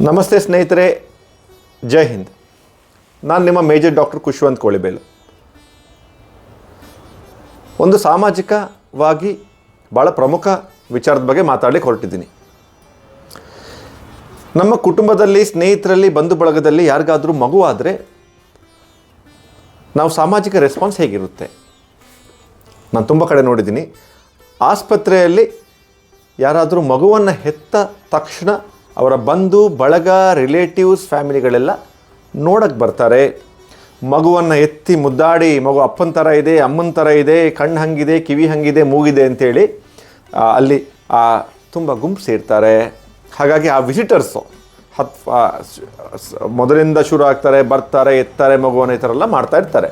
ನಮಸ್ತೆ ಸ್ನೇಹಿತರೆ, ಜೈ ಹಿಂದ್. ನಾನು ನಿಮ್ಮ ಮೇಜರ್ ಡಾಕ್ಟರ್ ಖುಷ್ವಂತ್ ಕೋಳಿಬೇಲು. ಒಂದು ಸಾಮಾಜಿಕವಾಗಿ ಭಾಳ ಪ್ರಮುಖ ವಿಚಾರದ ಬಗ್ಗೆ ಮಾತಾಡಲಿಕ್ಕೆ ಹೊರಟಿದ್ದೀನಿ. ನಮ್ಮ ಕುಟುಂಬದಲ್ಲಿ, ಸ್ನೇಹಿತರಲ್ಲಿ, ಬಂಧು ಬಳಗದಲ್ಲಿ ಯಾರಿಗಾದರೂ ಮಗು ಆದರೆ ನಾವು ಸಾಮಾಜಿಕ ರೆಸ್ಪಾನ್ಸ್ ಹೇಗಿರುತ್ತೆ? ನಾನು ತುಂಬ ಕಡೆ ನೋಡಿದ್ದೀನಿ. ಆಸ್ಪತ್ರೆಯಲ್ಲಿ ಯಾರಾದರೂ ಮಗುವನ್ನು ಹೆತ್ತ ತಕ್ಷಣ ಅವರ ಬಂಧು ಬಳಗ, ರಿಲೇಟಿವ್ಸ್, ಫ್ಯಾಮಿಲಿಗಳೆಲ್ಲ ನೋಡೋಕ್ಕೆ ಬರ್ತಾರೆ. ಮಗುವನ್ನು ಎತ್ತಿ ಮುದ್ದಾಡಿ, ಮಗು ಅಪ್ಪನ ಥರ ಇದೆ, ಅಮ್ಮನ ಥರ ಇದೆ, ಕಣ್ಣು ಹಂಗಿದೆ, ಕಿವಿ ಹಂಗಿದೆ, ಮೂಗಿದೆ ಅಂಥೇಳಿ ಅಲ್ಲಿ ತುಂಬ ಗುಂಪು ಸೇರ್ತಾರೆ. ಹಾಗಾಗಿ ಆ ವಿಸಿಟರ್ಸು ಮೊದಲಿಂದ ಶುರು ಆಗ್ತಾರೆ, ಬರ್ತಾರೆ, ಎತ್ತಾರೆ ಮಗುವನ್ನು, ಈ ಥರ ಎಲ್ಲ ಮಾಡ್ತಾ ಇರ್ತಾರೆ.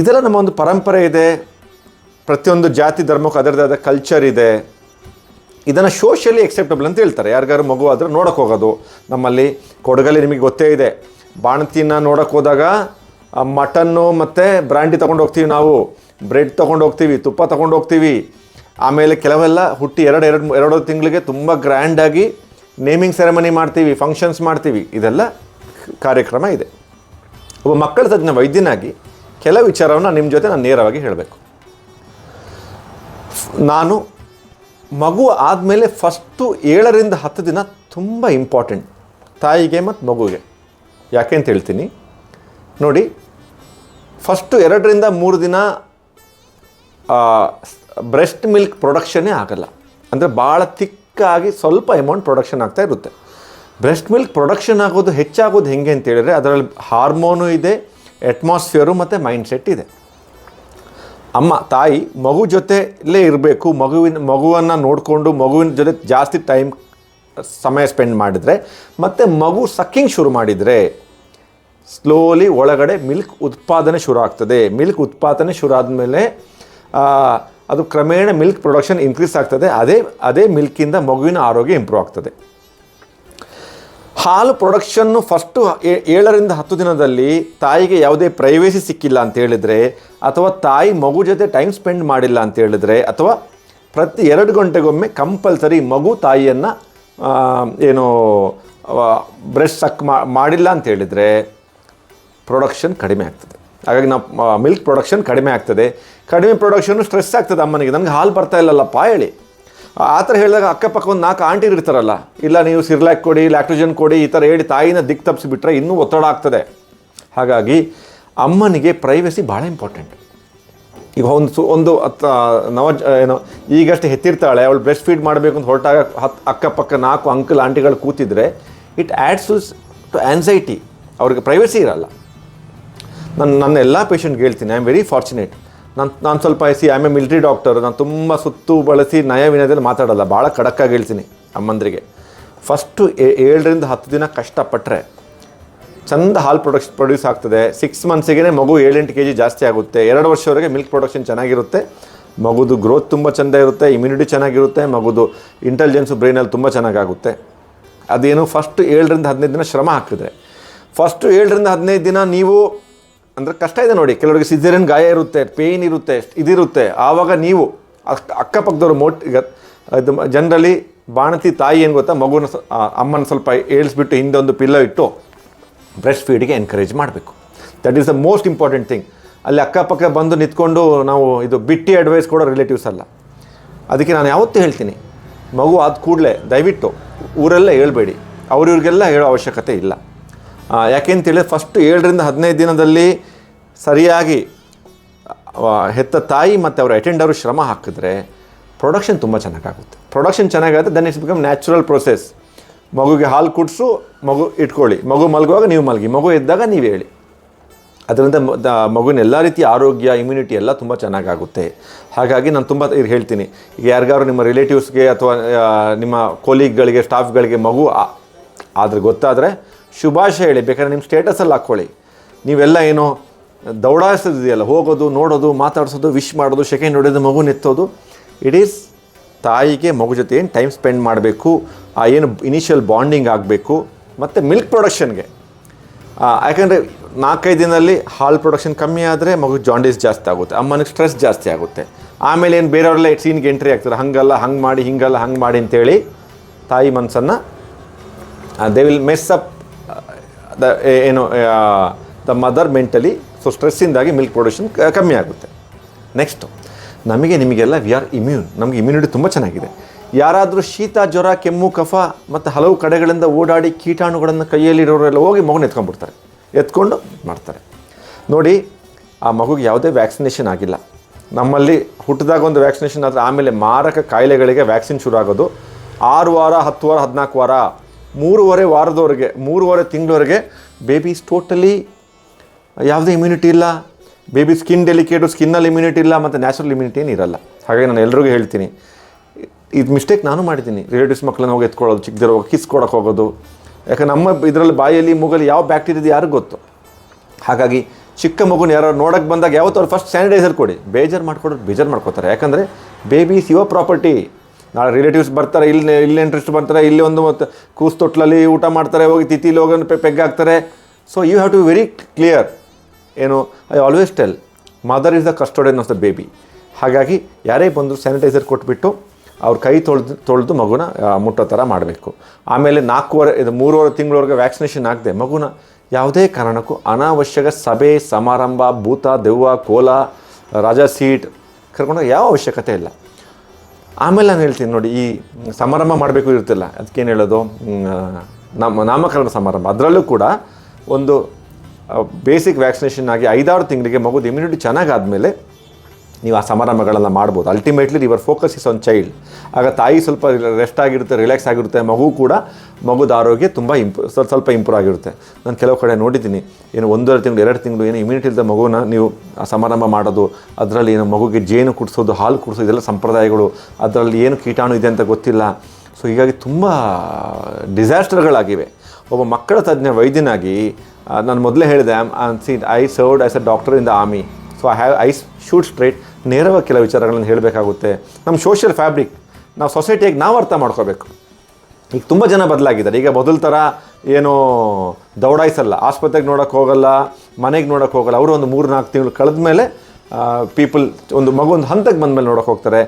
ಇದೆಲ್ಲ ನಮ್ಮ ಒಂದು ಪರಂಪರೆ ಇದೆ. ಪ್ರತಿಯೊಂದು ಜಾತಿ ಧರ್ಮಕ್ಕೂ ಅದರದೇ ಆದ ಕಲ್ಚರ್ ಇದೆ. ಇದನ್ನು ಸೋಷಿಯಲಿ ಎಕ್ಸೆಪ್ಟಬಲ್ ಅಂತ ಹೇಳ್ತಾರೆ. ಯಾರಿಗಾರು ಮಗು ಆದರೆ ನೋಡೋಕೆ ಹೋಗೋದು. ನಮ್ಮಲ್ಲಿ ಕೊಡಗಲ್ಲಿ ನಿಮಗೆ ಗೊತ್ತೇ ಇದೆ, ಬಾಣತಿನ ನೋಡೋಕೆ ಹೋದಾಗ ಮಟನ್ನು ಮತ್ತು ಬ್ರ್ಯಾಂಡಿ ತೊಗೊಂಡು ಹೋಗ್ತೀವಿ, ನಾವು ಬ್ರೆಡ್ ತೊಗೊಂಡು ಹೋಗ್ತೀವಿ, ತುಪ್ಪ ತೊಗೊಂಡು ಹೋಗ್ತೀವಿ. ಆಮೇಲೆ ಕೆಲವೆಲ್ಲ ಹುಟ್ಟಿ ಎರಡು ತಿಂಗಳಿಗೆ ತುಂಬ ಗ್ರ್ಯಾಂಡಾಗಿ ನೇಮಿಂಗ್ ಸೆರೆಮನಿ ಮಾಡ್ತೀವಿ, ಫಂಕ್ಷನ್ಸ್ ಮಾಡ್ತೀವಿ. ಇದೆಲ್ಲ ಕಾರ್ಯಕ್ರಮ ಇದೆ. ಒಬ್ಬ ಮಕ್ಕಳ ತಜ್ಞ ವೈದ್ಯನಾಗಿ ಕೆಲವು ವಿಚಾರವನ್ನು ನಿಮ್ಮ ಜೊತೆ ನಾನು ನೇರವಾಗಿ ಹೇಳಬೇಕು. ನಾನು ಮಗು ಆದಮೇಲೆ ಫಸ್ಟು 7 ರಿಂದ 10 ದಿನ ತುಂಬ ಇಂಪಾರ್ಟೆಂಟ್ ತಾಯಿಗೆ ಮತ್ತು ಮಗುವಿಗೆ. ಯಾಕೆ ಅಂತ ಹೇಳ್ತೀನಿ ನೋಡಿ. ಫಸ್ಟು 2 ರಿಂದ 3 ದಿನ ಬ್ರೆಸ್ಟ್ ಮಿಲ್ಕ್ ಪ್ರೊಡಕ್ಷನ್ನೇ ಆಗಲ್ಲ. ಅಂದರೆ ಭಾಳ ತಿಕ್ಕಾಗಿ ಸ್ವಲ್ಪ ಅಮೌಂಟ್ ಪ್ರೊಡಕ್ಷನ್ ಆಗ್ತಾ ಇರುತ್ತೆ. ಬ್ರೆಸ್ಟ್ ಮಿಲ್ಕ್ ಪ್ರೊಡಕ್ಷನ್ ಆಗೋದು ಹೆಚ್ಚಾಗೋದು ಹೆಂಗೆ ಅಂತೇಳಿದರೆ ಅದರಲ್ಲಿ ಹಾರ್ಮೋನು ಇದೆ, ಅಟ್ಮಾಸ್ಫಿಯರು ಮತ್ತು ಮೈಂಡ್ಸೆಟ್ ಇದೆ. ತಾಯಿ ಮಗು ಜೊತೆಲೇ ಇರಬೇಕು. ಮಗುವನ್ನು ನೋಡಿಕೊಂಡು ಮಗುವಿನ ಜೊತೆ ಜಾಸ್ತಿ ಸಮಯ ಸ್ಪೆಂಡ್ ಮಾಡಿದರೆ ಮತ್ತು ಮಗು ಸಕ್ಕಿಂಗ್ ಶುರು ಮಾಡಿದರೆ ಸ್ಲೋಲಿ ಒಳಗಡೆ ಮಿಲ್ಕ್ ಉತ್ಪಾದನೆ ಶುರು ಆಗ್ತದೆ. ಮಿಲ್ಕ್ ಉತ್ಪಾದನೆ ಶುರು ಆದಮೇಲೆ ಅದು ಕ್ರಮೇಣ ಮಿಲ್ಕ್ ಪ್ರೊಡಕ್ಷನ್ ಇನ್ಕ್ರೀಸ್ ಆಗ್ತದೆ. ಅದೇ ಮಿಲ್ಕಿಂದ ಮಗುವಿನ ಆರೋಗ್ಯ ಇಂಪ್ರೂವ್ ಆಗ್ತದೆ. ಹಾಲು ಪ್ರೊಡಕ್ಷನ್ನು ಫಸ್ಟು 7 ರಿಂದ 10 ದಿನದಲ್ಲಿ ತಾಯಿಗೆ ಯಾವುದೇ ಪ್ರೈವೇಸಿ ಸಿಕ್ಕಿಲ್ಲ ಅಂತ ಹೇಳಿದರೆ, ಅಥವಾ ತಾಯಿ ಮಗು ಜೊತೆ ಟೈಮ್ ಸ್ಪೆಂಡ್ ಮಾಡಿಲ್ಲ ಅಂತ ಹೇಳಿದರೆ, ಅಥವಾ ಪ್ರತಿ 2 ಗಂಟೆಗೊಮ್ಮೆ ಕಂಪಲ್ಸರಿ ಮಗು ತಾಯಿಯನ್ನು ಬ್ರೆಸ್ಟ್ ಸಕ್ ಮಾಡಿಲ್ಲ ಅಂತ ಹೇಳಿದರೆ ಪ್ರೊಡಕ್ಷನ್ ಕಡಿಮೆ ಆಗ್ತದೆ. ಹಾಗಾಗಿ ನಾವು ಮಿಲ್ಕ್ ಪ್ರೊಡಕ್ಷನ್ ಕಡಿಮೆ ಆಗ್ತದೆ. ಕಡಿಮೆ ಪ್ರೊಡಕ್ಷನ್ನು ಸ್ಟ್ರೆಸ್ ಆಗ್ತದೆ ಅಮ್ಮನಿಗೆ. ನನಗೆ ಹಾಲು ಬರ್ತಾ ಇಲ್ಲಲ್ಲಪ್ಪ ಹೇಳಿ. ಆ ಥರ ಹೇಳಿದಾಗ ಅಕ್ಕಪಕ್ಕ ಒಂದು 4 ಆಂಟಿರು ಇರ್ತಾರಲ್ಲ, ಇಲ್ಲ ನೀವು ಸಿರ್ಲ್ಯಾಕ್ ಕೊಡಿ, ಲ್ಯಾಕ್ಟೋಜನ್ ಕೊಡಿ, ಈ ಥರ ಹೇಳಿ ತಾಯಿನ ದಿಕ್ಕು ತಪ್ಪಿಸಿಬಿಟ್ರೆ ಇನ್ನೂ ಒತ್ತಡ ಆಗ್ತದೆ. ಹಾಗಾಗಿ ಅಮ್ಮನಿಗೆ ಪ್ರೈವಸಿ ಭಾಳ ಇಂಪಾರ್ಟೆಂಟ್. ಈಗ ಒಂದು ಈಗಷ್ಟೇ ಹೆತ್ತಿರ್ತಾಳೆ, ಅವಳು ಬ್ರೆಸ್ಟ್ ಫೀಡ್ ಮಾಡಬೇಕು ಅಂತ ಹೊರಟಾಗ ಅಕ್ಕಪಕ್ಕ 4 ಅಂಕಲ್ ಆಂಟಿಗಳು ಕೂತಿದ್ರೆ ಇಟ್ ಆ್ಯಡ್ಸ್ ಟು ಆ್ಯನ್ಸೈಟಿ. ಅವ್ರಿಗೆ ಪ್ರೈವಸಿ ಇರಲ್ಲ. ನನ್ನ ಎಲ್ಲ ಪೇಷಂಟ್ಗೆ ಹೇಳ್ತೀನಿ, ಐ ಆಮ್ ವೆರಿ ಫಾರ್ಚುನೇಟ್. ನಾನು ಸ್ವಲ್ಪ I am A military doctor. ನಾನು ತುಂಬ ಸುತ್ತು ಬಳಸಿ ನಯ ವಿನಯದಲ್ಲಿ ಮಾತಾಡೋಲ್ಲ, ಭಾಳ ಖಡಕ್ಕಾಗಿ ಹೇಳ್ತೀನಿ ಅಮ್ಮಂದ್ರಿಗೆ. ಫಸ್ಟು 7 ರಿಂದ 10 ದಿನ ಕಷ್ಟಪಟ್ಟರೆ ಚಂದ ಹಾಲು ಪ್ರೊಡ್ಯೂಸ್ ಆಗ್ತದೆ. 6 ಮಂತ್ಸಿಗೆ ಮಗು 7-8 kg ಜಾಸ್ತಿ ಆಗುತ್ತೆ. 2 ವರ್ಷವರೆಗೆ ಮಿಲ್ಕ್ ಪ್ರೊಡಕ್ಷನ್ ಚೆನ್ನಾಗಿರುತ್ತೆ. ಮಗುದು ಗ್ರೋತ್ ತುಂಬ ಚೆಂದ ಇರುತ್ತೆ, ಇಮ್ಯುನಿಟಿ ಚೆನ್ನಾಗಿರುತ್ತೆ, ಮಗುದು ಇಂಟೆಲಿಜೆನ್ಸು ಬ್ರೈನಲ್ಲಿ ತುಂಬ ಚೆನ್ನಾಗಾಗುತ್ತೆ. ಅದೇನು ಫಸ್ಟು 7 ರಿಂದ 15 ದಿನ ಶ್ರಮ ಹಾಕಿದ್ರೆ, ಫಸ್ಟು 7 ರಿಂದ 15 ದಿನ ನೀವು ಅಂದರೆ ಕಷ್ಟ ಇದೆ ನೋಡಿ. ಕೆಲವರಿಗೆ ಸಿಸೇರಿಯನ್ ಗಾಯ ಇರುತ್ತೆ, ಪೇಯ್ನ್ ಇರುತ್ತೆ, ಇದಿರುತ್ತೆ. ಆವಾಗ ನೀವು ಅಕ್ಕಪಕ್ಕದವ್ರು ಇದು ಜನರಲಿ ಬಾಣತಿ ತಾಯಿ ಏನು ಗೊತ್ತಾ, ಮಗುನ ಅಮ್ಮನ ಸ್ವಲ್ಪ ಏಳಿಸ್ಬಿಟ್ಟು ಹಿಂದೆ ಒಂದು ಪಿಲ್ಲೋ ಇಟ್ಟು ಬ್ರೆಸ್ಟ್ ಫೀಡಿಗೆ ಎನ್ಕರೇಜ್ ಮಾಡಬೇಕು. That is the most important thing. ಅಲ್ಲಿ ಅಕ್ಕಪಕ್ಕ ಬಂದು ನಿಂತ್ಕೊಂಡು ನಾವು ಇದು ಬಿಟ್ಟಿ ಅಡ್ವೈಸ್ ಕೊಡೋ ರಿಲೇಟಿವ್ಸ್ ಅಲ್ಲ. ಅದಕ್ಕೆ ನಾನು ಯಾವತ್ತೂ ಹೇಳ್ತೀನಿ, ಮಗು ಆದ ಕೂಡಲೇ ದಯವಿಟ್ಟು ಊರಲ್ಲೇ ಹೇಳ್ಬೇಡಿ. ಅವ್ರಿವ್ರಿಗೆಲ್ಲ ಹೇಳೋ ಅವಶ್ಯಕತೆ ಇಲ್ಲ. ಯಾಕೆಂತೇಳಿ ಫಸ್ಟು 7 ರಿಂದ 15 ದಿನದಲ್ಲಿ ಸರಿಯಾಗಿ ಹೆತ್ತ ತಾಯಿ ಮತ್ತು ಅವರ ಅಟೆಂಡರು ಶ್ರಮ ಹಾಕಿದ್ರೆ ಪ್ರೊಡಕ್ಷನ್ ತುಂಬ ಚೆನ್ನಾಗಾಗುತ್ತೆ. ಪ್ರೊಡಕ್ಷನ್ ಚೆನ್ನಾಗಾಗುತ್ತೆ, then it's become natural process. ಮಗುಗೆ ಹಾಲು ಕುಡಿಸು, ಮಗು ಇಟ್ಕೊಳ್ಳಿ, ಮಗು ಮಲಗುವಾಗ ನೀವು ಮಲಗಿ, ಮಗು ಎದ್ದಾಗ ನೀವು ಹೇಳಿ. ಅದರಿಂದ ಮಗುವಿನ ಎಲ್ಲ ರೀತಿಯ ಆರೋಗ್ಯ, ಇಮ್ಯುನಿಟಿ ಎಲ್ಲ ತುಂಬ ಚೆನ್ನಾಗಾಗುತ್ತೆ. ಹಾಗಾಗಿ ನಾನು ತುಂಬ ಹೇಳ್ತೀನಿ, ಈಗ ಯಾರಿಗಾರು ನಿಮ್ಮ ರಿಲೇಟಿವ್ಸ್ಗೆ ಅಥವಾ ನಿಮ್ಮ ಕೊಲೀಗ್ಗಳಿಗೆ, ಸ್ಟಾಫ್ಗಳಿಗೆ ಮಗು ಆದರೆ ಗೊತ್ತಾದರೆ ಶುಭಾಶಯ ಹೇಳಿ. ಬೇಕಾದ್ರೆ ನಿಮ್ಮ ಸ್ಟೇಟಸಲ್ಲಿ ಹಾಕ್ಕೊಳ್ಳಿ. ನೀವೆಲ್ಲ ಏನೋ ದೌಡಾಯಿಸೋದಿದೆಯಲ್ಲ, ಹೋಗೋದು, ನೋಡೋದು, ಮಾತಾಡಿಸೋದು, ವಿಶ್ ಮಾಡೋದು, ಸೆಕೆಂಡ್ ಹೊಡೆಯೋದು, ಮಗು ನೆತ್ತೋದು. ಇಟ್ ಈಸ್ ತಾಯಿಗೆ ಮಗು ಜೊತೆ ಏನು ಟೈಮ್ ಸ್ಪೆಂಡ್ ಮಾಡಬೇಕು, ಏನು ಇನಿಷಿಯಲ್ ಬಾಂಡಿಂಗ್ ಆಗಬೇಕು. ಮತ್ತು ಮಿಲ್ಕ್ ಪ್ರೊಡಕ್ಷನ್ಗೆ ಯಾಕಂದರೆ 4-5 ದಿನದಲ್ಲಿ ಹಾಲು ಪ್ರೊಡಕ್ಷನ್ ಕಮ್ಮಿ ಆದರೆ ಮಗು ಜಾಂಡೀಸ್ ಜಾಸ್ತಿ ಆಗುತ್ತೆ, ಅಮ್ಮನಿಗೆ ಸ್ಟ್ರೆಸ್ ಜಾಸ್ತಿ ಆಗುತ್ತೆ. ಆಮೇಲೆ ಏನು ಬೇರೆಯವರೆಲ್ಲ ಸೀನ್ಗೆ ಎಂಟ್ರಿ ಆಗ್ತಾರೆ, ಹಂಗಲ್ಲ ಹಂಗೆ ಮಾಡಿ, ಹಿಂಗಲ್ಲ ಹಂಗೆ ಮಾಡಿ ಅಂತೇಳಿ ತಾಯಿ ಮನಸ್ಸನ್ನು they will mess up the mother mentally. So ಸ್ಟ್ರೆಸ್ಸಿಂದಾಗಿ ಮಿಲ್ಕ್ ಪ್ರೊಡಕ್ಷನ್ ಕಮ್ಮಿ ಆಗುತ್ತೆ. ನೆಕ್ಸ್ಟು, ನಿಮಗೆಲ್ಲ ವಿ ಆರ್ ಇಮ್ಯೂನ್. ನಮಗೆ ಇಮ್ಯುನಿಟಿ ತುಂಬ ಚೆನ್ನಾಗಿದೆ. ಯಾರಾದರೂ ಶೀತ, ಜ್ವರ, ಕೆಮ್ಮು, ಕಫ ಮತ್ತು ಹಲವು ಕಡೆಗಳಿಂದ ಓಡಾಡಿ ಕೀಟಾಣುಗಳನ್ನು ಕೈಯಲ್ಲಿರೋರೆಲ್ಲ ಹೋಗಿ ಮಗುನ ಎತ್ಕೊಂಡು ಮಾಡ್ತಾರೆ. ನೋಡಿ, ಆ ಮಗುಗೆ ಯಾವುದೇ ವ್ಯಾಕ್ಸಿನೇಷನ್ ಆಗಿಲ್ಲ. ನಮ್ಮಲ್ಲಿ ಹುಟ್ಟಿದಾಗ ಒಂದು ವ್ಯಾಕ್ಸಿನೇಷನ್ ಆದರೆ ಆಮೇಲೆ ಮಾರಕ ಕಾಯಿಲೆಗಳಿಗೆ ವ್ಯಾಕ್ಸಿನ್ ಶುರು ಆಗೋದು 6 ವಾರ, 10 ವಾರ, 14 ವಾರ, 3.5 ವಾರದವರೆಗೆ, 3.5 ತಿಂಗಳವರೆಗೆ ಬೇಬೀಸ್ ಟೋಟಲಿ ಯಾವುದೇ ಇಮ್ಯುನಿಟಿ ಇಲ್ಲ. ಬೇಬಿ ಸ್ಕಿನ್ ಡೆಲಿಕೇಟು, ಸ್ಕಿನ್ನಲ್ಲಿ ಇಮ್ಯುನಿಟಿ ಇಲ್ಲ, ಮತ್ತು ನ್ಯಾಚುರಲ್ ಇಮ್ಯುನಿಟಿ ಏನು ಇರಲ್ಲ. ಹಾಗಾಗಿ ನಾನು ಎಲ್ರಿಗೂ ಹೇಳ್ತೀನಿ, ಇದು ಮಿಸ್ಟೇಕ್ ನಾನು ಮಾಡಿದ್ದೀನಿ. ರಿಲೇಟಿವ್ಸ್ ಮಕ್ಕಳನ್ನ ಹೋಗಿ ಎತ್ಕೊಳ್ಳೋದು, ಚಿಕ್ಕದಿರೋ ಕಿಸ್ ಕೊಡೋಕೆ ಹೋಗೋದು. ಯಾಕೆ ನಮ್ಮ ಇದರಲ್ಲಿ ಬಾಯಲ್ಲಿ ಮೂಗಲ್ಲಿ ಯಾವ ಬ್ಯಾಕ್ಟೀರಿಯಾದ ಯಾರಿಗೂ ಗೊತ್ತು. ಹಾಗಾಗಿ ಚಿಕ್ಕ ಮಗುನ ಯಾರು ನೋಡೋಕ್ಕೆ ಬಂದಾಗ ಯಾವತ್ತೂ ಅವ್ರು ಫಸ್ಟ್ ಸ್ಯಾನಿಟೈಸರ್ ಕೊಡಿ. ಬೇಜಾರು ಮಾಡ್ಕೋತಾರೆ. ಯಾಕಂದರೆ ಬೇಬೀಸ್ ಯುವರ್ ಪ್ರಾಪರ್ಟಿ. ನಾಳೆ ರಿಲೇಟಿವ್ಸ್ ಬರ್ತಾರೆ, ಇಲ್ಲಿ ಇಂಟ್ರೆಸ್ಟ್ ಬರ್ತಾರೆ, ಇಲ್ಲಿ ಒಂದು ಕೂಸು ತೊಟ್ಲಲ್ಲಿ ಊಟ ಮಾಡ್ತಾರೆ, ಹೋಗಿ ತಿಥಿಲಿ ಹೋಗಿ ಪೆಗ್ಗಾಗ್ತಾರೆ. So you have to very clear. I always tell, mother is the custodian of the baby. ಹಾಗಾಗಿ ಯಾರೇ ಬಂದು ಸ್ಯಾನಿಟೈಸರ್ ಕೊಟ್ಬಿಟ್ಟು ಅವ್ರ ಕೈ ತೊಳೆದು ಮಗುನ ಮುಟ್ಟೋ ಥರ ಮಾಡಬೇಕು. ಆಮೇಲೆ 3.5 ತಿಂಗಳವರೆಗೆ ವ್ಯಾಕ್ಸಿನೇಷನ್ ಆಗದೆ ಮಗುನ ಯಾವುದೇ ಕಾರಣಕ್ಕೂ ಅನಾವಶ್ಯಕ ಸಭೆ, ಸಮಾರಂಭ, ಭೂತ, ದೆವ್ವ, ಕೋಲ, ರಾಜ ಸೀಟ್ ಕರ್ಕೊಂಡೋಗಿ ಯಾವ ಅವಶ್ಯಕತೆ ಇಲ್ಲ. ಆಮೇಲೆ ನಾನು ಹೇಳ್ತೀನಿ ನೋಡಿ, ಈ ಸಮಾರಂಭ ಮಾಡಬೇಕು ಇರ್ತಿಲ್ಲ, ಅದಕ್ಕೇನು ಹೇಳೋದು, ನಾಮಕರಣ ಸಮಾರಂಭ, ಅದರಲ್ಲೂ ಕೂಡ ಒಂದು ಬೇಸಿಕ್ ವ್ಯಾಕ್ಸಿನೇಷನ್ ಆಗಿ 5-6 ತಿಂಗಳಿಗೆ ಮಗುದು ಇಮ್ಯುನಿಟಿ ಚೆನ್ನಾಗಾದಮೇಲೆ ನೀವು ಆ ಸಮಾರಂಭಗಳನ್ನು ಮಾಡ್ಬೋದು. Ultimately your focus is on child. ಆಗ ತಾಯಿ ಸ್ವಲ್ಪ ರೆಸ್ಟ್ ಆಗಿರುತ್ತೆ, ರಿಲ್ಯಾಕ್ಸ್ ಆಗಿರುತ್ತೆ, ಮಗುದ ಆರೋಗ್ಯ ತುಂಬ ಸ್ವಲ್ಪ ಇಂಪ್ರೂವ್ ಆಗಿರುತ್ತೆ. ನಾನು ಕೆಲವು ಕಡೆ ನೋಡಿದ್ದೀನಿ, 1.5 ತಿಂಗಳು 2 ತಿಂಗಳು ಇಮ್ಯುನಿಟಿ ಇಲ್ಲದ ಮಗುನ ನೀವು ಆ ಸಮಾರಂಭ ಮಾಡೋದು, ಅದರಲ್ಲಿ ಮಗುಗೆ ಜೇನು ಕುಡಿಸೋದು, ಹಾಲು ಕುಡಿಸೋದು, ಇದೆಲ್ಲ ಸಂಪ್ರದಾಯಗಳು. ಅದರಲ್ಲಿ ಏನು ಕೀಟಾಣು ಇದೆ ಅಂತ ಗೊತ್ತಿಲ್ಲ. ಸೊ ಹೀಗಾಗಿ ತುಂಬ ಡಿಸಾಸ್ಟರ್ಗಳಾಗಿವೆ. ಒಬ್ಬ ಮಕ್ಕಳ ತಜ್ಞ ವೈದ್ಯನಾಗಿ ನಾನು ಮೊದಲೇ ಹೇಳಿದೆ, I served as a doctor in the army. So I shoot straight. ನೇರವಾಗಿ ಕೆಲವು ವಿಚಾರಗಳನ್ನು ಹೇಳಬೇಕಾಗುತ್ತೆ. ನಮ್ಮ ಸೋಷಿಯಲ್ ಫ್ಯಾಬ್ರಿಕ್, ನಾವು ಸೊಸೈಟಿಯಾಗಿ ನಾವು ಅರ್ಥ ಮಾಡ್ಕೋಬೇಕು. ಈಗ ತುಂಬ ಜನ ಬದಲಾಗಿದ್ದಾರೆ. ಈಗ ಮೊದಲ ಥರ ದೌಡಾಯಿಸಲ್ಲ, ಆಸ್ಪತ್ರೆಗೆ ನೋಡೋಕ್ಕೆ ಹೋಗಲ್ಲ, ಮನೆಗೆ ನೋಡೋಕ್ಕೆ ಹೋಗಲ್ಲ. ಅವರು ಒಂದು 3-4 ತಿಂಗಳು ಕಳೆದ ಮೇಲೆ ಪೀಪಲ್ ಒಂದು ಹಂತಕ್ಕೆ ಬಂದಮೇಲೆ ನೋಡೋಕೆ ಹೋಗ್ತಾರೆ.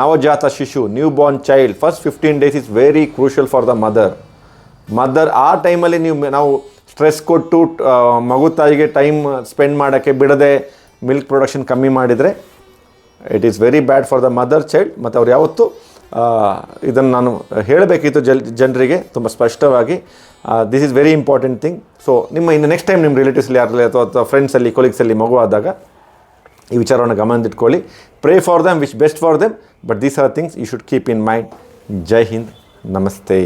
ನವಜಾತ ಶಿಶು, new Born child, first 15 days is very crucial for the mother. ಆ ಟೈಮಲ್ಲಿ ನಾವು ಸ್ಟ್ರೆಸ್ ಕೊಟ್ಟು ತಾಯಿಗೆ ಟೈಮ್ ಸ್ಪೆಂಡ್ ಮಾಡೋಕ್ಕೆ ಬಿಡದೆ ಮಿಲ್ಕ್ ಪ್ರೊಡಕ್ಷನ್ ಕಮ್ಮಿ ಮಾಡಿದರೆ it is very bad for the mother child. ಮತ್ತು ಅವ್ರು ಯಾವತ್ತೂ ಇದನ್ನು ನಾನು ಹೇಳಬೇಕಿತ್ತು ಜನರಿಗೆ ತುಂಬ ಸ್ಪಷ್ಟವಾಗಿ. This is very important thing. So ಇನ್ನು ನೆಕ್ಸ್ಟ್ ಟೈಮ್ ನಿಮ್ಮ ರಿಲೇಟಿವ್ಸಲ್ಲಿ ಯಾರಲ್ಲಿ ಅಥವಾ ಫ್ರೆಂಡ್ಸಲ್ಲಿ, ಕೊಲೀಗ್ಸಲ್ಲಿ ಮಗು ಆದಾಗ ಈ ವಿಚಾರವನ್ನು ಗಮನದಿಟ್ಕೊಳ್ಳಿ. Pray for them, wish best for them, but these are things you should keep in mind. ಜೈ ಹಿಂದ್, ನಮಸ್ತೆ.